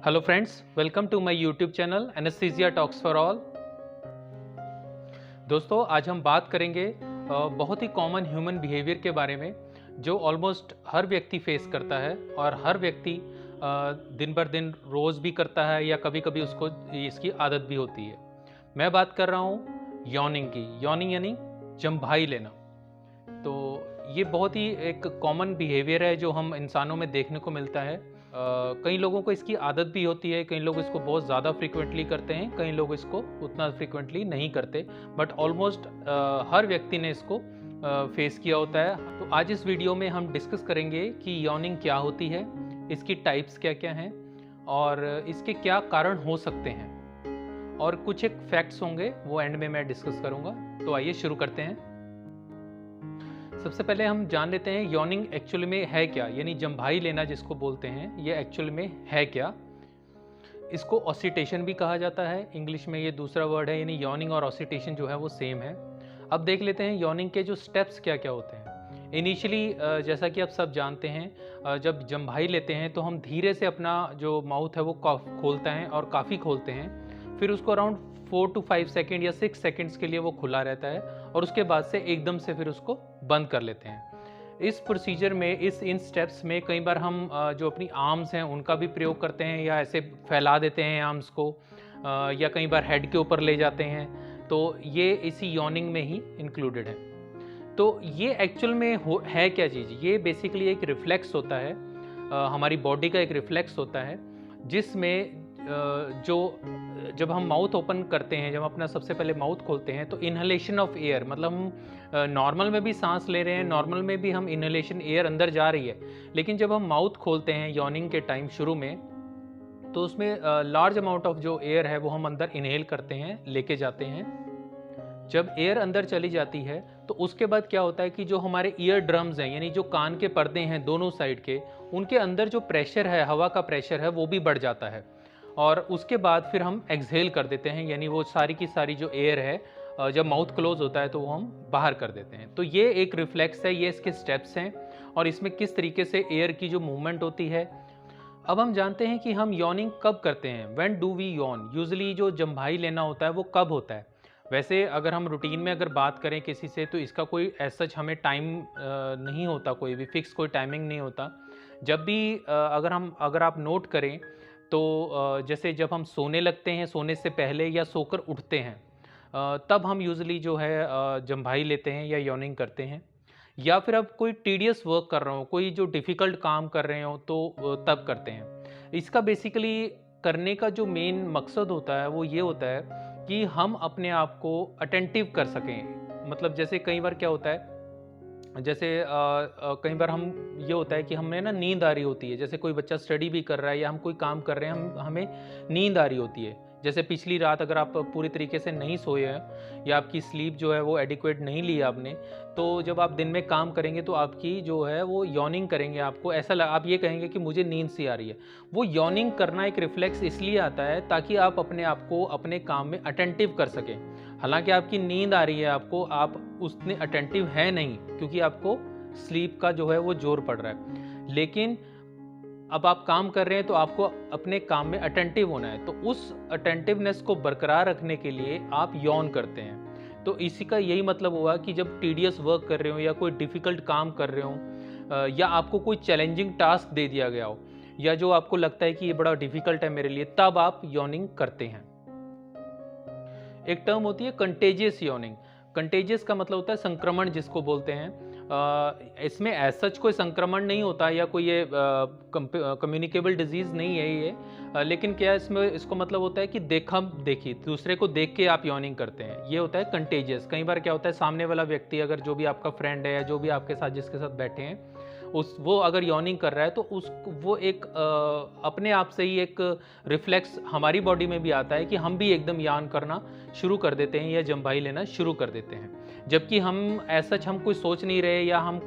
Hello friends, welcome to my YouTube channel Anaesthesia Talks for All. दोस्तों, आज हम बात करेंगे बहुत ही कॉमन ह्यूमन बिहेवियर के बारे में जो ऑलमोस्ट हर व्यक्ति फेस करता है और हर व्यक्ति दिन बर दिन रोज़ भी करता है या कभी कभी उसको इसकी आदत भी होती है। मैं बात कर रहा हूँ यॉर्निंग की। यॉर्निंग यानी जम्भाई लेना। तो ये बहुत ही एक कॉमन बिहेवियर है जो हम इंसानों में देखने को मिलता है। कई लोगों को इसकी आदत भी होती है, कई लोग इसको बहुत ज़्यादा फ्रीक्वेंटली करते हैं, कई लोग इसको उतना फ्रीक्वेंटली नहीं करते, बट ऑलमोस्ट हर व्यक्ति ने इसको फेस किया होता है। तो आज इस वीडियो में हम डिस्कस करेंगे कि यॉर्निंग क्या होती है, इसकी टाइप्स क्या क्या हैं और इसके क्या कारण हो सकते हैं, और कुछ एक फैक्ट्स होंगे वो एंड में मैं डिस्कस करूँगा। तो आइए शुरू करते हैं। सबसे पहले हम जान लेते हैं यॉर्निंग एक्चुअली में है क्या, यानी जम्भाई लेना जिसको बोलते हैं ये एक्चुअल में है क्या। इसको ऑसिटेशन भी कहा जाता है, इंग्लिश में ये दूसरा वर्ड है, यानी यॉर्निंग और ऑसिटेशन जो है वो सेम है। अब देख लेते हैं यॉर्निंग के जो स्टेप्स क्या क्या होते हैं। इनिशियली जैसा कि आप सब जानते हैं, जब जम्भाई लेते हैं तो हम धीरे से अपना जो माउथ है वो खोलते हैं और काफ़ी खोलते हैं। फिर उसको अराउंड 4 to 5 सेकेंड या 6 सेकेंड्स के लिए वो खुला रहता है और उसके बाद से एकदम से फिर उसको बंद कर लेते हैं। इस प्रोसीजर में इन स्टेप्स में कई बार हम जो अपनी आर्म्स हैं उनका भी प्रयोग करते हैं या ऐसे फैला देते हैं आर्म्स को, या कई बार हेड के ऊपर ले जाते हैं। तो ये इसी यॉर्निंग में ही इंक्लूडेड है। तो ये एक्चुअल में है क्या चीज़? ये बेसिकली एक रिफ्लेक्स होता है, हमारी बॉडी का एक रिफ्लेक्स होता है जिसमें जब हम माउथ ओपन करते हैं, जब अपना सबसे पहले माउथ खोलते हैं तो इनहलेशन ऑफ एयर, मतलब हम नॉर्मल में भी सांस ले रहे हैं, नॉर्मल में भी हम इनहलेशन एयर अंदर जा रही है, लेकिन जब हम माउथ खोलते हैं यॉर्निंग के टाइम शुरू में तो उसमें लार्ज अमाउंट ऑफ जो एयर है वो हम अंदर इनहेल करते हैं, लेके जाते हैं। जब एयर अंदर चली जाती है तो उसके बाद क्या होता है कि जो हमारे ईयर ड्रम्स हैं, यानी जो कान के पर्दे हैं दोनों साइड के, उनके अंदर जो प्रेशर है, हवा का प्रेशर है, वो भी बढ़ जाता है और उसके बाद फिर हम एक्सहेल कर देते हैं, यानी वो सारी की सारी जो एयर है जब माउथ क्लोज होता है तो वो हम बाहर कर देते हैं। तो ये एक रिफ्लेक्स है, ये इसके स्टेप्स हैं और इसमें किस तरीके से एयर की जो मूवमेंट होती है। अब हम जानते हैं कि हम यॉर्निंग कब करते हैं, when do we yawn. Usually जो जम्भाई लेना होता है वो कब होता है? वैसे अगर हम रूटीन में अगर बात करें किसी से तो इसका कोई ऐसा हमें टाइम नहीं होता, कोई भी फिक्स कोई टाइमिंग नहीं होता। जब भी अगर आप नोट करें तो जैसे जब हम सोने लगते हैं, सोने से पहले या सोकर उठते हैं, तब हम यूजुअली जो है जम्भाई लेते हैं या यॉर्निंग करते हैं। या फिर अब कोई टीडियस वर्क कर रहे हो, कोई जो डिफ़िकल्ट काम कर रहे हो तो तब करते हैं। इसका बेसिकली करने का जो मेन मकसद होता है वो ये होता है कि हम अपने आप को अटेंटिव कर सकें। मतलब जैसे कई बार क्या होता है, जैसे कई बार हम ये होता है कि हमें ना नींद आ रही होती है, जैसे कोई बच्चा स्टडी भी कर रहा है या हम कोई काम कर रहे हैं, हमें नींद आ रही होती है। जैसे पिछली रात अगर आप पूरी तरीके से नहीं सोए हैं या आपकी स्लीप जो है वो एडिक्वेट नहीं ली आपने, तो जब आप दिन में काम करेंगे तो आपकी जो है वो यॉर्निंग करेंगे, आपको आप ये कहेंगे कि मुझे नींद सी आ रही है। वो यॉर्निंग करना एक रिफ्लेक्स इसलिए आता है ताकि आप अपने आप को अपने काम में अटेंटिव कर सकें। हालांकि आपकी नींद आ रही है, आप उतने अटेंटिव हैं नहीं क्योंकि आपको स्लीप का जो है वो जोर पड़ रहा है, लेकिन अब आप काम कर रहे हैं तो आपको अपने काम में अटेंटिव होना है। तो उस अटेंटिवनेस को बरकरार रखने के लिए आप यॉर्न करते हैं। तो इसी का यही मतलब हुआ कि जब टीडियस वर्क कर रहे हो या कोई डिफ़िकल्ट काम कर रहे हो, या आपको कोई चैलेंजिंग टास्क दे दिया गया हो, या जो आपको लगता है कि ये बड़ा डिफ़िकल्ट है मेरे लिए, तब आप यॉर्निंग करते हैं। एक टर्म होती है कंटेजियस यॉर्निंग। कंटेजियस का मतलब होता है संक्रमण जिसको बोलते हैं। इसमें एज सच कोई संक्रमण नहीं होता या कोई ये कम्युनिकेबल डिजीज़ नहीं है ये, लेकिन क्या इसमें इसको मतलब होता है कि देखा देखी, दूसरे को देख के आप यॉर्निंग करते हैं, ये होता है कंटेजियस। कई बार क्या होता है, सामने वाला व्यक्ति अगर जो भी आपका फ्रेंड है या जो भी आपके साथ जिसके साथ बैठे हैं वो अगर यॉर्निंग कर रहा है तो वो एक अपने आप से ही एक रिफ्लेक्स हमारी बॉडी में भी आता है कि हम भी एकदम यार्न करना शुरू कर देते हैं या जम्भाई लेना शुरू कर देते हैं, जबकि हम ऐसा हम कोई सोच नहीं रहे या हम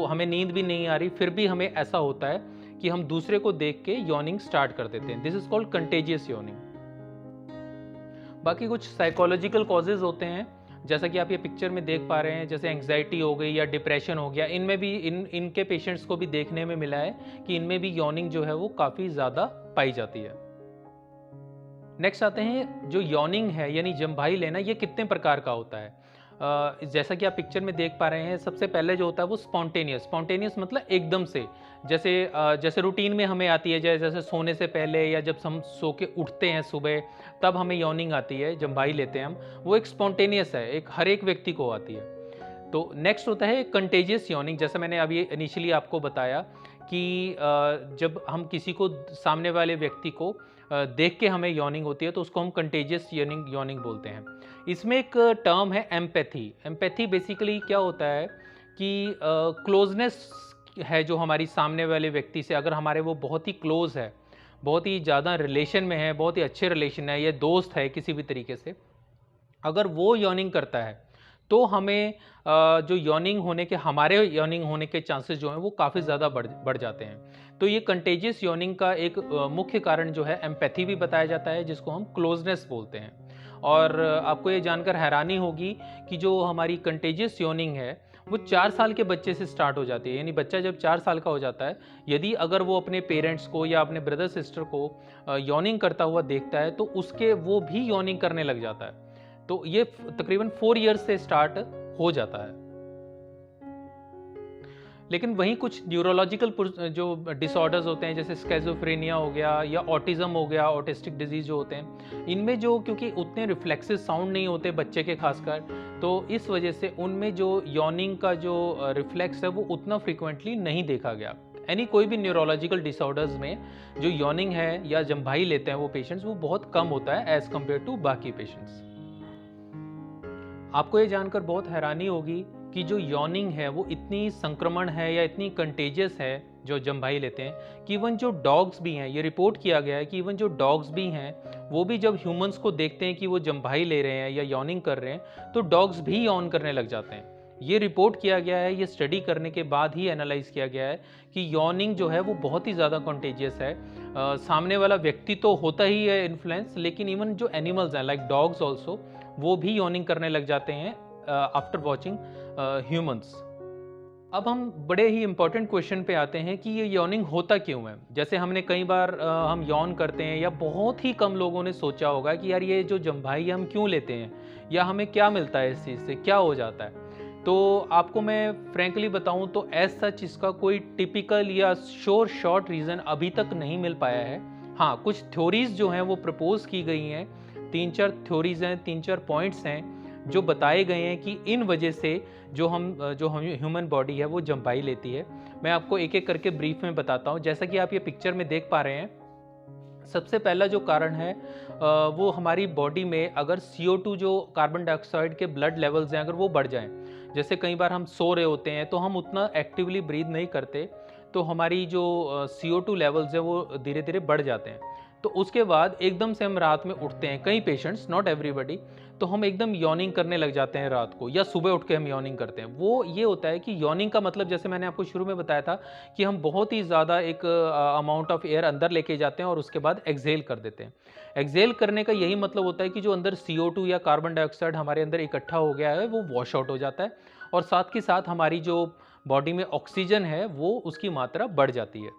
हमें नींद भी नहीं आ रही, फिर भी हमें ऐसा होता है कि हम दूसरे को देख के यॉर्निंग स्टार्ट कर देते हैं। This is called contagious yawning. बाकी कुछ साइकोलॉजिकल कॉजेज होते हैं, जैसा कि आप ये पिक्चर में देख पा रहे हैं, जैसे एंग्जाइटी हो गई या डिप्रेशन हो गया, इनमें भी इनके पेशेंट्स को भी देखने में मिला है कि इनमें भी यॉर्निंग जो है वो काफ़ी ज़्यादा पाई जाती है। नेक्स्ट आते हैं, जो यॉर्निंग है यानी जम्भाई लेना, ये कितने प्रकार का होता है। जैसा कि आप पिक्चर में देख पा रहे हैं, सबसे पहले जो होता है वो स्पॉन्टेनियस मतलब एकदम से, जैसे रूटीन में हमें आती है, जैसे सोने से पहले या जब हम सो के उठते हैं सुबह, तब हमें यॉर्निंग आती है, जम्भाई लेते हैं हम, वो एक स्पॉन्टेनियस है, एक हर एक व्यक्ति को आती है। तो नेक्स्ट होता है कंटेजियस यॉर्निंग, जैसा मैंने अभी इनिशियली आपको बताया कि जब हम किसी को, सामने वाले व्यक्ति को देख के हमें यॉर्निंग होती है, तो उसको हम कंटेजियस यॉर्निंग बोलते हैं। इसमें एक टर्म है एम्पैथी बेसिकली क्या होता है कि क्लोजनेस है जो हमारी सामने वाले व्यक्ति से, अगर हमारे वो बहुत ही क्लोज है, बहुत ही ज़्यादा रिलेशन में है, बहुत ही अच्छे रिलेशन है, या दोस्त है किसी भी तरीके से, अगर वो यॉर्निंग करता है तो हमें जो हमारे यॉर्निंग होने के चांसेस जो हैं वो काफ़ी ज़्यादा बढ़ जाते हैं। तो ये कंटेजियस यॉर्निंग का एक मुख्य कारण जो है एम्पैथी भी बताया जाता है, जिसको हम क्लोजनेस बोलते हैं। और आपको ये जानकर हैरानी होगी कि जो हमारी कंटेजियस यॉर्निंग है वो 4 साल के बच्चे से स्टार्ट हो जाती है। यानी बच्चा जब 4 साल का हो जाता है, यदि अगर वो अपने पेरेंट्स को या अपने ब्रदर सिस्टर को यॉर्निंग करता हुआ देखता है, तो उसके वो भी यॉर्निंग करने लग जाता है। तो ये तकरीबन 4 ईयर्स से स्टार्ट हो जाता है। लेकिन वहीं कुछ न्यूरोलॉजिकल जो डिसऑर्डर्स होते हैं, जैसे स्किज़ोफ्रेनिया हो गया या ऑटिज्म हो गया, ऑटिस्टिक डिजीज जो होते हैं, इनमें जो क्योंकि उतने रिफ्लेक्सेस साउंड नहीं होते बच्चे के खासकर, तो इस वजह से उनमें जो यॉर्निंग का जो रिफ्लेक्स है वो उतना फ्रिक्वेंटली नहीं देखा गया। कोई भी न्यूरोलॉजिकल डिसऑर्डर्स में जो यॉर्निंग है या जम्भाई लेते हैं वो पेशेंट्स, वो बहुत कम होता है एज कम्पेयर टू बाकी पेशेंट्स। आपको ये जानकर बहुत हैरानी होगी कि जो यॉर्निंग है वो इतनी संक्रमण है या इतनी कंटेजियस है जो जम्भाई लेते हैं, कि इवन जो डॉग्स भी हैं, ये रिपोर्ट किया गया है कि इवन जो डॉग्स भी हैं वो भी जब ह्यूमंस को देखते हैं कि वो जम्भाई ले रहे हैं या यॉर्निंग कर रहे हैं, तो डॉग्स भी यॉर्न करने लग जाते हैं। ये रिपोर्ट किया गया है, ये स्टडी करने के बाद ही एनालाइज किया गया है कि यॉर्निंग जो है वो बहुत ही ज़्यादा कंटेजियस है। सामने वाला व्यक्ति तो होता ही है इन्फ्लुएंस, लेकिन इवन जो एनिमल्स हैं लाइक डॉग्स ऑल्सो, वो भी यॉर्निंग करने लग जाते हैं आफ्टर वॉचिंग ह्यूमंस। अब हम बड़े ही इंपॉर्टेंट क्वेश्चन पे आते हैं कि ये यॉर्निंग होता क्यों है। जैसे हमने कई बार हम यॉर्न करते हैं, या बहुत ही कम लोगों ने सोचा होगा कि यार ये जो जम्भाई हम क्यों लेते हैं, या हमें क्या मिलता है इस चीज़ से, क्या हो जाता है। तो आपको मैं फ्रैंकली बताऊं तो एज सच इसका कोई टिपिकल या शॉर्ट रीज़न अभी तक नहीं मिल पाया है। हाँ, कुछ थ्योरीज जो हैं वो प्रपोज की गई हैं, 3-4 थ्योरीज हैं, 3-4 पॉइंट्स हैं जो बताए गए हैं कि इन वजह से जो ह्यूमन बॉडी है वो जम्भाई लेती है। मैं आपको एक एक करके ब्रीफ में बताता हूँ। जैसा कि आप ये पिक्चर में देख पा रहे हैं, सबसे पहला जो कारण है वो हमारी बॉडी में अगर CO2 जो कार्बन डाइऑक्साइड के ब्लड लेवल्स हैं अगर वो बढ़ जाएं, जैसे कई बार हम सो रहे होते हैं तो हम उतना एक्टिवली ब्रीथ नहीं करते, तो हमारी जो CO2 लेवल्स है वो धीरे धीरे बढ़ जाते हैं। तो उसके बाद एकदम से हम रात में उठते हैं, कई पेशेंट्स, नॉट एवरीबडी, तो हम एकदम यॉर्निंग करने लग जाते हैं रात को, या सुबह उठ के हम यॉर्निंग करते हैं। वो ये होता है कि यॉर्निंग का मतलब, जैसे मैंने आपको शुरू में बताया था, कि हम बहुत ही ज़्यादा एक अमाउंट ऑफ एयर अंदर लेके जाते हैं और उसके बाद एक्सहेल कर देते हैं। एक्सहेल करने का यही मतलब होता है कि जो अंदर CO2 या कार्बन डाइऑक्साइड हमारे अंदर इकट्ठा हो गया है वो वॉश आउट हो जाता है, और साथ के साथ हमारी जो बॉडी में ऑक्सीजन है वो उसकी मात्रा बढ़ जाती है।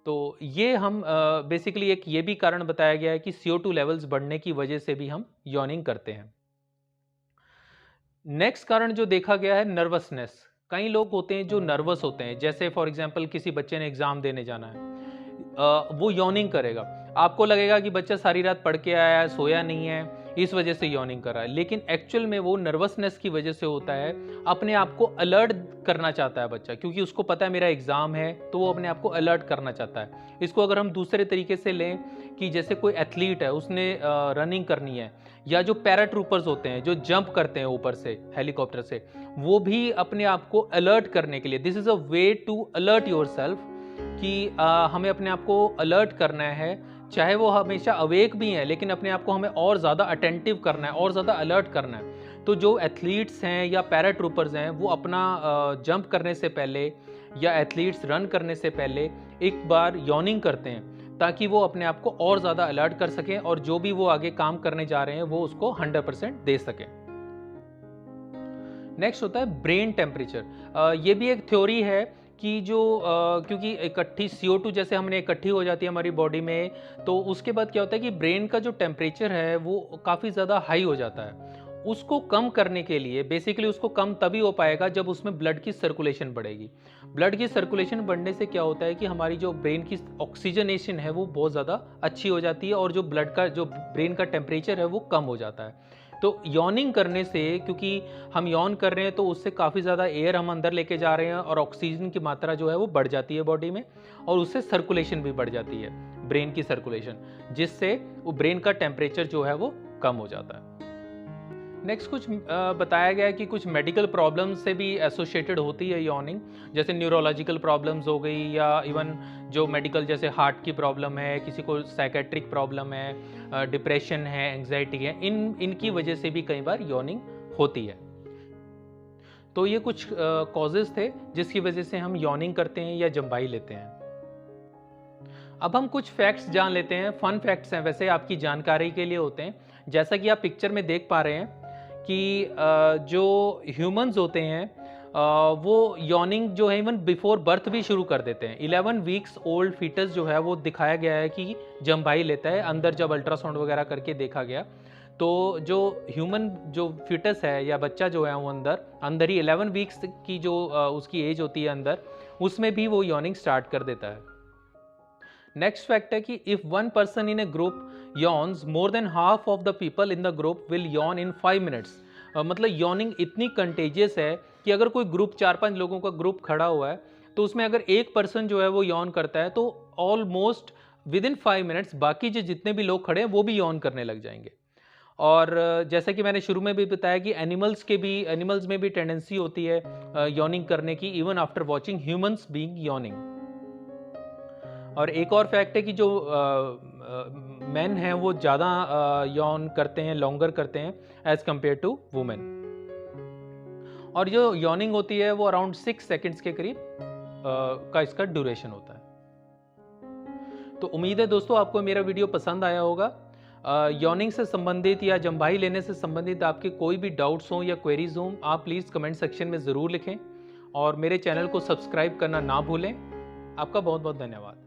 तो ये हम बेसिकली एक ये भी कारण बताया गया है कि CO2 लेवल्स बढ़ने की वजह से भी हम यॉर्निंग करते हैं। नेक्स्ट कारण जो देखा गया है, नर्वसनेस। कई लोग होते हैं जो नर्वस होते हैं, जैसे फॉर एग्जांपल किसी बच्चे ने एग्जाम देने जाना है, वो यॉर्निंग करेगा। आपको लगेगा कि बच्चा सारी रात पढ़ के आया है, सोया नहीं है, इस वजह से यॉर्निंग कर रहा है, लेकिन एक्चुअल में वो नर्वसनेस की वजह से होता है। अपने आप को अलर्ट करना चाहता है बच्चा, क्योंकि उसको पता है मेरा एग्जाम है, तो वो अपने आप को अलर्ट करना चाहता है। इसको अगर हम दूसरे तरीके से लें कि जैसे कोई एथलीट है, उसने रनिंग करनी है, या जो पैराट्रूपर्स होते हैं जो जंप करते हैं ऊपर से हेलीकॉप्टर से, वो भी अपने आप को अलर्ट करने के लिए, this is a way to alert yourself, कि हमें अपने आप को अलर्ट करना है, चाहे वो हमेशा अवेक भी हैं, लेकिन अपने आप को हमें और ज़्यादा अटेंटिव करना है और ज़्यादा अलर्ट करना है। तो जो एथलीट्स हैं या पैराट्रूपर्स हैं, वो अपना जंप करने से पहले या एथलीट्स रन करने से पहले एक बार यॉर्निंग करते हैं, ताकि वो अपने आप को और ज़्यादा अलर्ट कर सकें और जो भी वो आगे काम करने जा रहे हैं वो उसको 100% दे सकें। नेक्स्ट होता है ब्रेन टेम्परेचर। ये भी एक थ्योरी है कि जो क्योंकि इकट्ठी CO2 जैसे हमने इकट्ठी हो जाती है हमारी बॉडी में, तो उसके बाद क्या होता है कि ब्रेन का जो टेम्परेचर है वो काफ़ी ज़्यादा हाई हो जाता है। उसको कम करने के लिए बेसिकली उसको कम तभी हो पाएगा जब उसमें ब्लड की सर्कुलेशन बढ़ेगी। ब्लड की सर्कुलेशन बढ़ने से क्या होता है कि हमारी जो ब्रेन की ऑक्सीजनेशन है वो बहुत ज़्यादा अच्छी हो जाती है और जो ब्लड का जो ब्रेन का टेम्परेचर है वो कम हो जाता है। तो यॉनिंग करने से, क्योंकि हम यॉन कर रहे हैं तो उससे काफ़ी ज़्यादा एयर हम अंदर लेके जा रहे हैं और ऑक्सीजन की मात्रा जो है वो बढ़ जाती है बॉडी में, और उससे सर्कुलेशन भी बढ़ जाती है, ब्रेन की सर्कुलेशन, जिससे वो ब्रेन का टेम्परेचर जो है वो कम हो जाता है। नेक्स्ट कुछ बताया गया है कि कुछ मेडिकल प्रॉब्लम्स से भी एसोसिएटेड होती है यॉनिंग, जैसे न्यूरोलॉजिकल प्रॉब्लम्स हो गई, या इवन जो मेडिकल जैसे हार्ट की प्रॉब्लम है, किसी को साइकेट्रिक प्रॉब्लम है, डिप्रेशन है, एंग्जाइटी है, इनकी वजह से भी कई बार यॉनिंग होती है। तो ये कुछ कॉजेज़ थे जिसकी वजह से हम यॉनिंग करते हैं या जम्बाई लेते हैं। अब हम कुछ फैक्ट्स जान लेते हैं। फन फैक्ट्स हैं, वैसे आपकी जानकारी के लिए होते हैं। जैसा कि आप पिक्चर में देख पा रहे हैं कि जो ह्यूमंस होते हैं वो यॉनिंग जो है इवन बिफोर बर्थ भी शुरू कर देते हैं। 11 वीक्स ओल्ड फीटस जो है वो दिखाया गया है कि जम्बाई लेता है। अंदर जब अल्ट्रासाउंड वगैरह करके देखा गया तो जो ह्यूमन जो फीटस है या बच्चा जो है वो अंदर ही 11 वीक्स की जो उसकी एज होती है अंदर, उसमें भी वो यॉनिंग स्टार्ट कर देता है। नेक्स्ट फैक्ट है कि if one person in a group yawns, more than half of the people in the group will yawn in 5 minutes. मतलब यॉनिंग इतनी कंटेजियस है कि अगर कोई ग्रुप 4-5 लोगों का ग्रुप खड़ा हुआ है तो उसमें अगर एक पर्सन जो है वो यॉन करता है तो ऑलमोस्ट विद इन 5 मिनट्स बाकी जो जितने भी लोग खड़े हैं वो भी यॉन करने लग जाएंगे। और जैसा कि मैंने शुरू में भी बताया कि एनिमल्स में भी टेंडेंसी होती है यॉनिंग करने की, even after watching humans being yawning. और एक और फैक्ट है कि जो मेन हैं वो ज़्यादा यॉन करते हैं, लॉन्गर करते हैं एज कंपेयर टू वुमेन। और जो यॉनिंग होती है वो अराउंड 6 सेकेंड्स के करीब का इसका ड्यूरेशन होता है। तो उम्मीद है दोस्तों आपको मेरा वीडियो पसंद आया होगा। यॉनिंग से संबंधित या जम्बाई लेने से संबंधित आपके कोई भी डाउट्स हों या क्वेरीज हों, आप प्लीज़ कमेंट सेक्शन में ज़रूर लिखें और मेरे चैनल को सब्सक्राइब करना ना भूलें। आपका बहुत बहुत धन्यवाद।